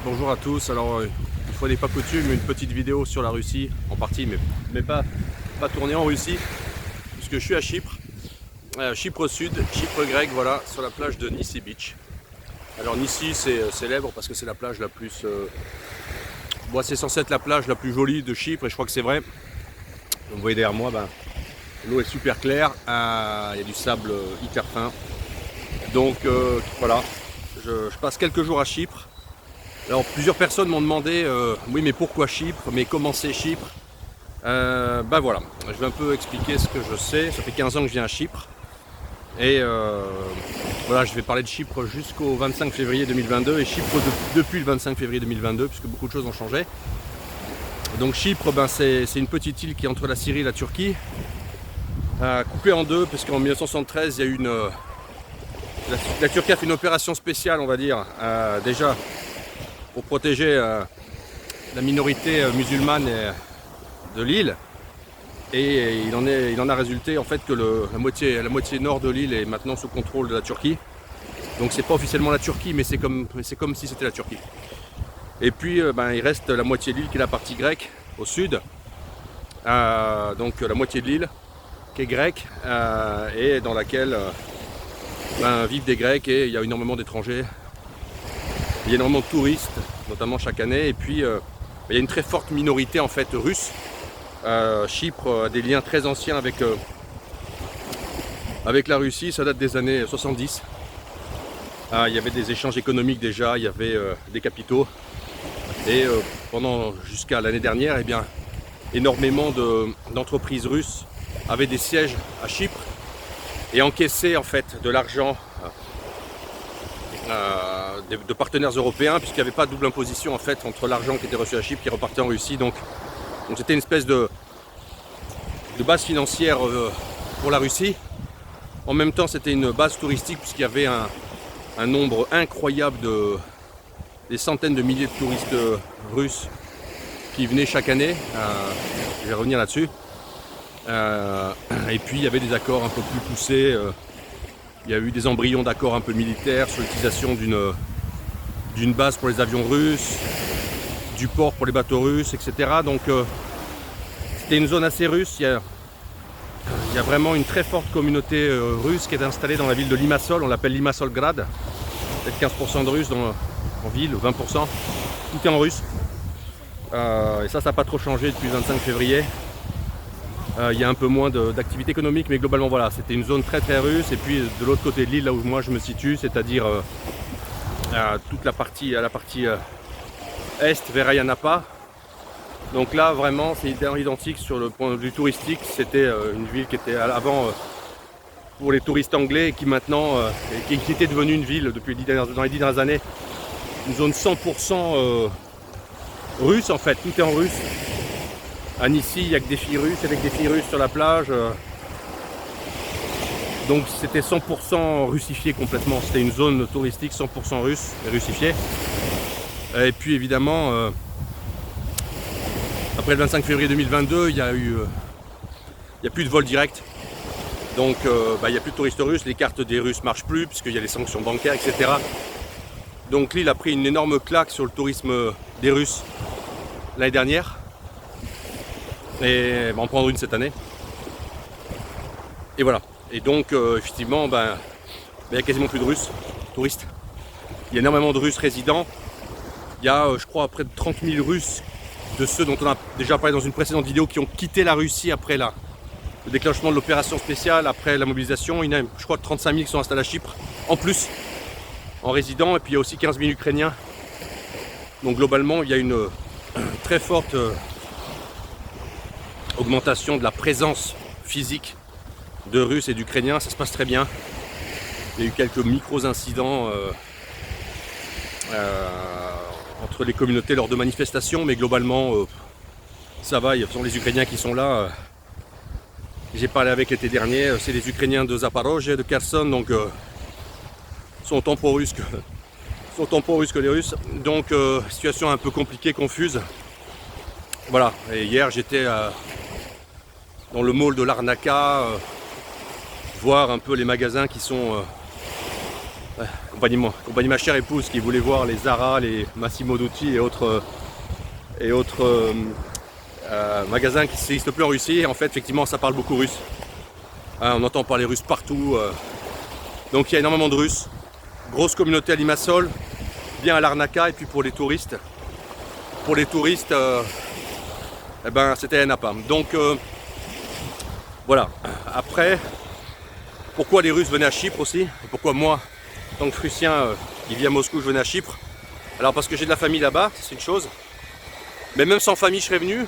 Bonjour à tous. Alors, une fois n'est pas coutume, une petite vidéo sur la Russie, en partie, mais pas tournée en Russie, puisque je suis à Chypre, Chypre Sud, Chypre grec, voilà, sur la plage de Nissi Beach. Alors Nissi, c'est célèbre parce que c'est la plage la plus... bon, c'est censé être la plage la plus jolie de Chypre, et je crois que c'est vrai. Vous voyez derrière moi, l'eau est super claire, il y a du sable hyper fin. Donc voilà, je passe quelques jours à Chypre. Alors plusieurs personnes m'ont demandé oui, mais pourquoi Chypre, mais comment c'est Chypre. Voilà, je vais un peu expliquer ce que je sais. Ça fait 15 ans que je viens à Chypre et voilà, je vais parler de Chypre jusqu'au 25 février 2022 et Chypre depuis le 25 février 2022 puisque beaucoup de choses ont changé. Donc Chypre, c'est une petite île qui est entre la Syrie et la Turquie, coupée en deux puisqu'en 1973 il y a eu la Turquie a fait une opération spéciale, on va dire, déjà pour protéger la minorité musulmane de l'île, et il en a résulté en fait que la moitié nord de l'île est maintenant sous contrôle de la Turquie. Donc c'est pas officiellement la Turquie, mais c'est comme si c'était la Turquie. Et puis il reste la moitié de l'île qui est la partie grecque au sud, donc la moitié de l'île qui est grecque et dans laquelle vivent des Grecs, et il y a énormément d'étrangers. Il y a énormément de touristes, notamment chaque année, et puis il y a une très forte minorité en fait russe. Chypre a des liens très anciens avec la Russie, ça date des années 70. Il y avait des échanges économiques déjà, il y avait des capitaux, et jusqu'à l'année dernière, énormément d'entreprises russes avaient des sièges à Chypre et encaissaient en fait de l'argent de partenaires européens, puisqu'il n'y avait pas de double imposition en fait entre l'argent qui était reçu à Chypre qui repartait en Russie. Donc c'était une espèce de base financière pour la Russie. En même temps, c'était une base touristique puisqu'il y avait un nombre incroyable des centaines de milliers de touristes russes qui venaient chaque année. Je vais revenir là-dessus. Et puis il y avait des accords un peu plus poussés. Il y a eu des embryons d'accords un peu militaires sur l'utilisation d'une base pour les avions russes, du port pour les bateaux russes, etc. Donc c'était une zone assez russe. Il y a vraiment une très forte communauté russe qui est installée dans la ville de Limassol. On l'appelle Limassolgrad. Peut-être 15% de Russes en ville, 20%. Tout est en russe. Et ça n'a pas trop changé depuis le 25 février. Il y a un peu moins d'activité économique, mais globalement voilà, c'était une zone très très russe. Et puis de l'autre côté de l'île, là où moi je me situe, c'est-à-dire toute la partie est vers Ayia Napa. Donc là vraiment c'est identique sur le point de vue touristique. C'était une ville qui était avant pour les touristes anglais et qui maintenant qui était devenue une ville dans les 10 dernières années, une zone 100% russe en fait, tout est en russe. À Nissi, il n'y a que des filles russes, avec des filles russes sur la plage. Donc c'était 100% russifié complètement. C'était une zone touristique 100% russe et russifiée. Et puis évidemment, après le 25 février 2022, il n'y a plus de vol direct. Donc il n'y a plus de touristes russes, les cartes des Russes ne marchent plus puisqu'il y a les sanctions bancaires, etc. Donc l'île a pris une énorme claque sur le tourisme des Russes l'année dernière. Et en prendre une cette année. Et voilà. Et donc effectivement, il y a quasiment plus de Russes touristes. Il y a énormément de Russes résidents. Il y a, je crois, près de 30 000 Russes, de ceux dont on a déjà parlé dans une précédente vidéo, qui ont quitté la Russie après le déclenchement de l'opération spéciale, après la mobilisation. Il y en a, je crois, 35 000 qui sont installés à Chypre, en plus, en résidents. Et puis il y a aussi 15 000 Ukrainiens. Donc globalement, il y a une très forte augmentation de la présence physique de Russes et d'Ukrainiens. Ça se passe très bien. Il y a eu quelques micros-incidents entre les communautés lors de manifestations, mais globalement ça va. Ce sont les Ukrainiens qui sont là. J'ai parlé avec l'été dernier, c'est les Ukrainiens de Zaporozhye, de Kherson, donc sont autant pro-russes que les Russes. Donc situation un peu compliquée, confuse. Voilà, et hier j'étais dans le mall de Larnaca, voir un peu les magasins qui sont compagnie ma chère épouse qui voulait voir les Zara, les Massimo Dutti et autres magasins qui n'existent plus en Russie. En fait, effectivement, ça parle beaucoup russe. On entend parler russe partout. Donc il y a énormément de Russes. Grosse communauté à Limassol, bien à Larnaca. Et puis pour les touristes, eh ben, c'était Napa. Donc voilà. Après, pourquoi les Russes venaient à Chypre aussi? Et pourquoi moi, en tant que Prussien qui vit à Moscou, je venais à Chypre? Alors parce que j'ai de la famille là-bas, c'est une chose. Mais même sans famille, je serais venu.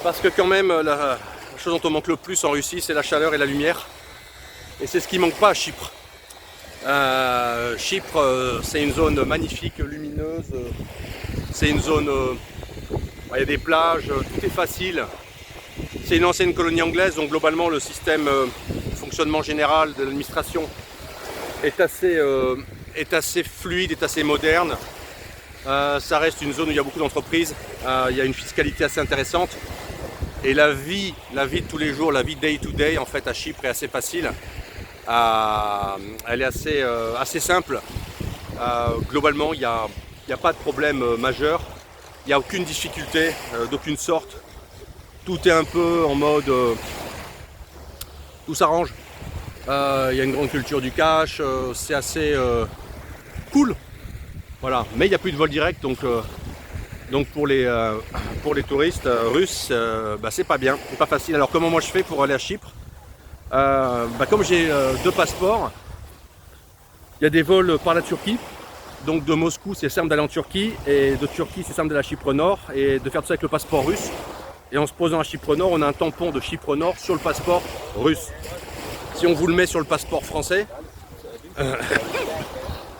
Parce que quand même, la chose dont on manque le plus en Russie, c'est la chaleur et la lumière. Et c'est ce qui ne manque pas à Chypre. Chypre, c'est une zone magnifique, lumineuse. C'est une zone où il y a des plages, tout est facile. C'est une ancienne colonie anglaise, donc globalement le système de fonctionnement général de l'administration est assez fluide, est assez moderne. Ça reste une zone où il y a beaucoup d'entreprises, il y a une fiscalité assez intéressante. Et la vie de tous les jours, la vie day to day en fait à Chypre est assez facile. Elle est assez simple. Globalement, il n'y a pas de problème majeur. Il n'y a aucune difficulté d'aucune sorte. Tout est un peu en mode... tout s'arrange. Il y a une grande culture du cash. C'est assez cool. Voilà. Mais il n'y a plus de vol direct. Donc pour les touristes russes, c'est pas bien. C'est pas facile. Alors comment moi je fais pour aller à Chypre? Comme j'ai 2 passeports, il y a des vols par la Turquie. Donc de Moscou c'est simple d'aller en Turquie et de Turquie c'est simple d'aller à Chypre Nord et de faire tout ça avec le passeport russe. Et en se posant à Chypre Nord, on a un tampon de Chypre Nord sur le passeport russe. Si on vous le met sur le passeport français,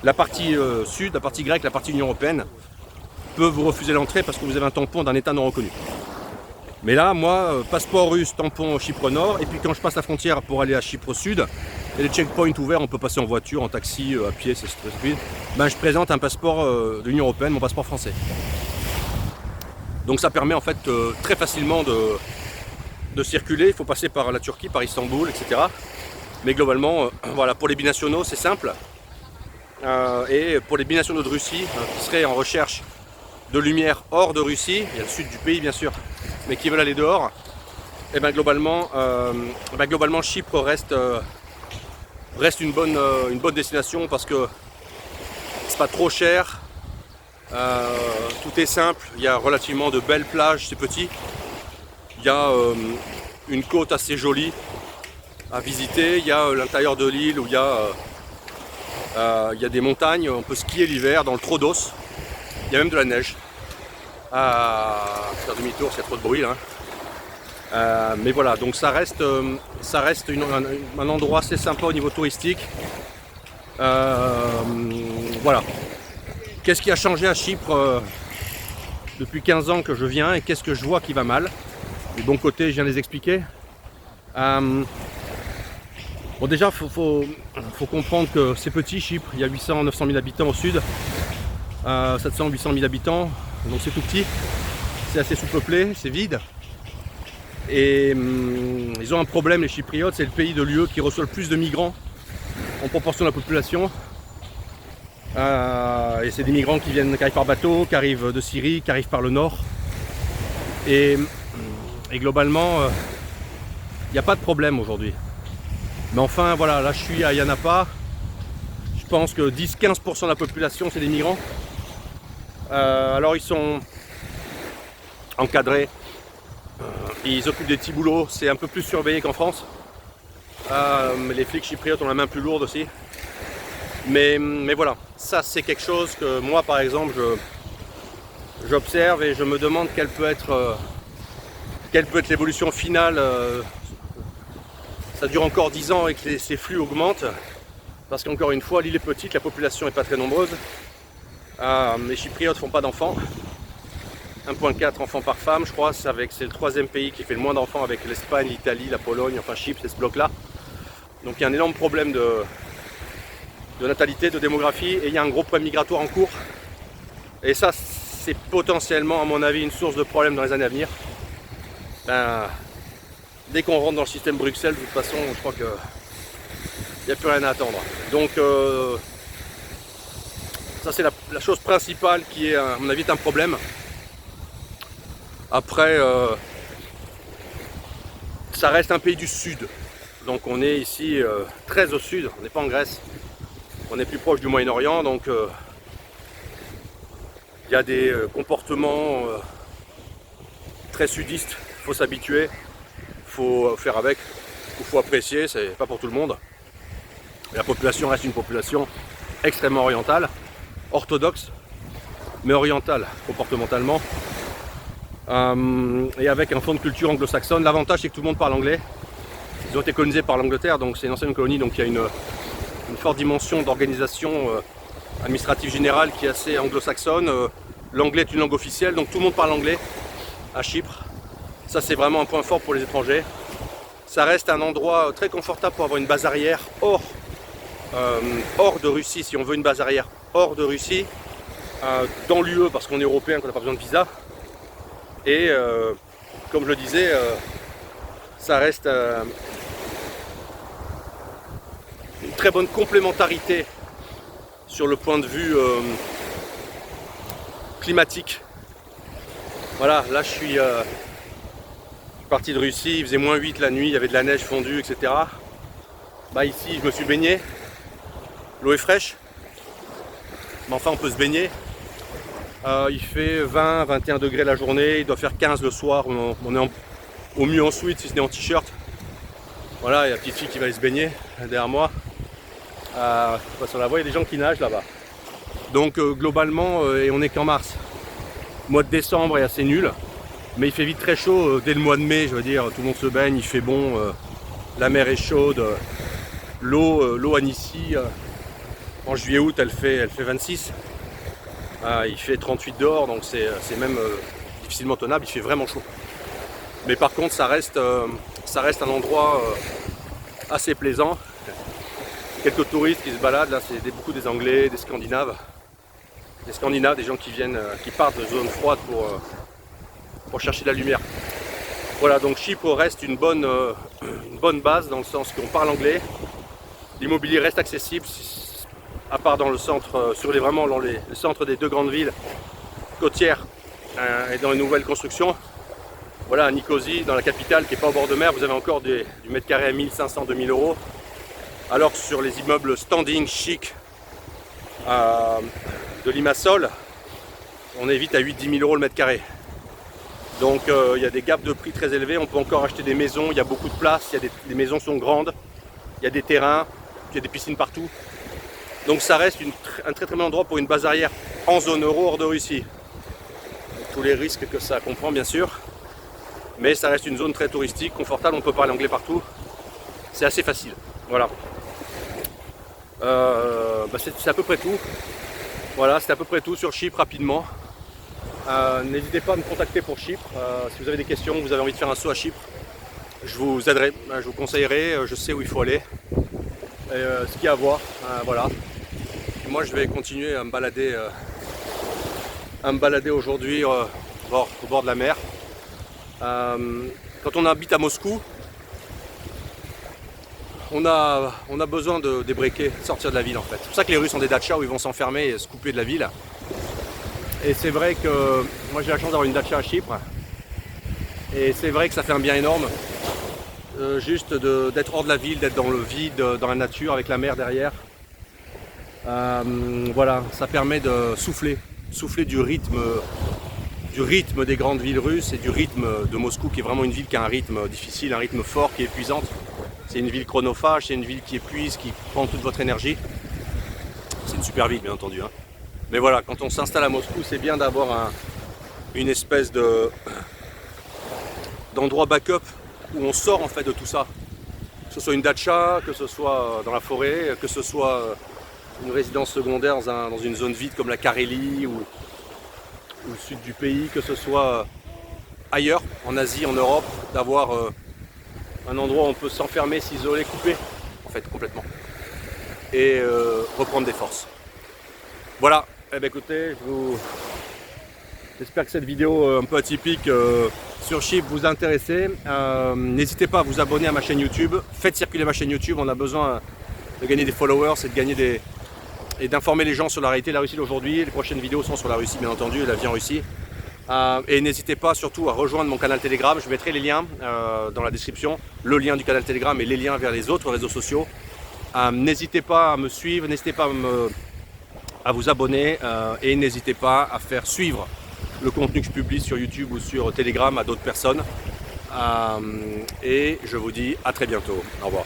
la partie sud, la partie grecque, la partie Union Européenne peut vous refuser l'entrée parce que vous avez un tampon d'un État non reconnu. Mais là, moi, passeport russe, tampon Chypre Nord, et puis quand je passe la frontière pour aller à Chypre Sud, il y a des checkpoints ouverts, on peut passer en voiture, en taxi, à pied, c'est très rapide. Je présente un passeport de l'Union Européenne, mon passeport français. Donc ça permet en fait très facilement de circuler, il faut passer par la Turquie, par Istanbul, etc. Mais globalement, voilà, pour les binationaux, c'est simple. Et pour les binationaux de Russie, qui seraient en recherche de lumière hors de Russie, il y a le sud du pays bien sûr, mais qui veulent aller dehors, et globalement Chypre reste une bonne destination parce que c'est pas trop cher, tout est simple, il y a relativement de belles plages, c'est petit, il y a une côte assez jolie à visiter, il y a l'intérieur de l'île où il y a des montagnes, on peut skier l'hiver dans le Troodos. Il y a même de la neige. Faire demi-tour, c'est trop de bruit là. Mais voilà, donc ça reste un endroit assez sympa au niveau touristique. Voilà. Qu'est-ce qui a changé à Chypre depuis 15 ans que je viens et qu'est-ce que je vois qui va mal? Les bons côtés, je viens de les expliquer. Bon, déjà, faut comprendre que c'est petit Chypre, il y a 800-900 000 habitants au sud, 700-800 000 habitants, donc c'est tout petit, c'est assez sous-peuplé, c'est vide. Et ils ont un problème, les Chypriotes, c'est le pays de l'UE qui reçoit le plus de migrants en proportion de la population. Et c'est des migrants qui arrivent par bateau, qui arrivent de Syrie, qui arrivent par le nord. Et globalement, il n'y a pas de problème aujourd'hui. Mais enfin voilà, là je suis à Ayia Napa, je pense que 10-15% de la population c'est des migrants. Alors ils sont encadrés, ils occupent des petits boulots, c'est un peu plus surveillé qu'en France. Les flics chypriotes ont la main plus lourde aussi. Mais voilà, ça c'est quelque chose que moi par exemple j'observe et je me demande quelle peut être l'évolution finale. Ça dure encore 10 ans et que ces flux augmentent. Parce qu'encore une fois, l'île est petite, la population n'est pas très nombreuse. Les Chypriotes font pas d'enfants. 1,4 enfants par femme, je crois. C'est le 3e pays qui fait le moins d'enfants avec l'Espagne, l'Italie, la Pologne, enfin Chypre, c'est ce bloc-là. Donc il y a un énorme problème de natalité, de démographie, et il y a un gros problème migratoire en cours. Et ça, c'est potentiellement, à mon avis, une source de problème dans les années à venir. Dès qu'on rentre dans le système Bruxelles, de toute façon, je crois qu'il n'y a plus rien à attendre. Donc Ça c'est la chose principale qui est, à mon avis, est un problème. Après, ça reste un pays du sud. Donc on est ici très au sud, on n'est pas en Grèce. On est plus proche du Moyen-Orient, donc il y a des comportements très sudistes. Il faut s'habituer, il faut faire avec, il faut apprécier, c'est pas pour tout le monde. La population reste une population extrêmement orientale, orthodoxe, mais orientale comportementalement. Et avec un fond de culture anglo-saxonne. L'avantage c'est que tout le monde parle anglais. Ils ont été colonisés par l'Angleterre, donc c'est une ancienne colonie, donc il y a une forte dimension d'organisation administrative générale qui est assez anglo-saxonne. L'anglais est une langue officielle, donc tout le monde parle anglais à Chypre. Ça c'est vraiment un point fort pour les étrangers. Ça reste un endroit très confortable pour avoir une base arrière hors de Russie, si on veut une base arrière hors de Russie, dans l'UE parce qu'on est européen, qu'on n'a pas besoin de visa. Et comme je le disais, ça reste une très bonne complémentarité sur le point de vue climatique. Voilà, là je suis parti de Russie, il faisait -8 la nuit, il y avait de la neige fondue, etc. Bah ici je me suis baigné, l'eau est fraîche, mais enfin on peut se baigner. Il fait 20-21 degrés la journée, il doit faire 15 le soir, on est au mieux en sweat si ce n'est en t-shirt. Voilà, il y a la petite fille qui va aller se baigner derrière moi. Sur la voie, il y a des gens qui nagent là-bas. Donc globalement, et on est qu'en mars. Le mois de décembre est assez nul, mais il fait vite très chaud dès le mois de mai, je veux dire, tout le monde se baigne, il fait bon, la mer est chaude, l'eau à Nissi, en juillet-août elle fait 26. Il fait 38 dehors, donc c'est même difficilement tenable, il fait vraiment chaud. Mais par contre, ça reste un endroit assez plaisant. Quelques touristes qui se baladent, là c'est beaucoup des Anglais, des Scandinaves. Des Scandinaves, des gens qui partent de zones froides pour chercher de la lumière. Voilà, donc Chypre reste une bonne base dans le sens qu'on parle anglais. L'immobilier reste accessible, à part dans le centre, vraiment dans les centres des deux grandes villes côtières et dans les nouvelles constructions. Voilà, à Nicosie, dans la capitale qui n'est pas au bord de mer, vous avez encore du mètre carré à 1500-2000 euros. Alors que sur les immeubles standing chic de Limassol, on est vite à 8-10 000 euros le mètre carré. Donc il y a des gaps de prix très élevés, on peut encore acheter des maisons, il y a beaucoup de place, les maisons sont grandes, il y a des terrains, il y a des piscines partout. Donc ça reste un très bon endroit pour une base arrière en zone euro hors de Russie. Avec tous les risques que ça comprend bien sûr. Mais ça reste une zone très touristique, confortable, on peut parler anglais partout. C'est assez facile. Voilà. C'est à peu près tout. Voilà, c'est à peu près tout sur Chypre rapidement. N'hésitez pas à me contacter pour Chypre. Si vous avez des questions, vous avez envie de faire un saut à Chypre, je vous aiderai, je vous conseillerai, je sais où il faut aller. Ce qu'il y a à voir, voilà. Et moi je vais continuer à me balader aujourd'hui au bord de la mer. Quand on habite à Moscou, on a besoin de débriquer, de sortir de la ville en fait. C'est pour ça que les Russes ont des datchas où ils vont s'enfermer et se couper de la ville. Et c'est vrai que moi j'ai la chance d'avoir une datcha à Chypre. Et c'est vrai que ça fait un bien énorme. Juste d'être hors de la ville, d'être dans le vide, dans la nature, avec la mer derrière. Voilà, ça permet de souffler du rythme des grandes villes russes et du rythme de Moscou, qui est vraiment une ville qui a un rythme difficile, un rythme fort, qui est épuisante. C'est une ville chronophage, c'est une ville qui épuise, qui prend toute votre énergie. C'est une super ville, bien entendu. Hein. Mais voilà, quand on s'installe à Moscou, c'est bien d'avoir une espèce d'endroit backup où on sort en fait de tout ça. Que ce soit une datcha, que ce soit dans la forêt, que ce soit une résidence secondaire dans une zone vide comme la Carélie ou le sud du pays, que ce soit ailleurs, en Asie, en Europe, d'avoir un endroit où on peut s'enfermer, s'isoler, couper, en fait, complètement. Et reprendre des forces. Voilà, eh bien, écoutez, j'espère que cette vidéo un peu atypique sur Chypre vous a intéressé. N'hésitez pas à vous abonner à ma chaîne YouTube. Faites circuler ma chaîne YouTube, on a besoin de gagner des followers et de gagner et d'informer les gens sur la réalité de la Russie d'aujourd'hui. Les prochaines vidéos sont sur la Russie, bien entendu, et la vie en Russie. Et n'hésitez pas surtout à rejoindre mon canal Telegram. Je mettrai les liens dans la description, le lien du canal Telegram et les liens vers les autres réseaux sociaux. N'hésitez pas à me suivre, n'hésitez pas à vous abonner et n'hésitez pas à faire suivre le contenu que je publie sur YouTube ou sur Telegram à d'autres personnes. Et je vous dis à très bientôt. Au revoir.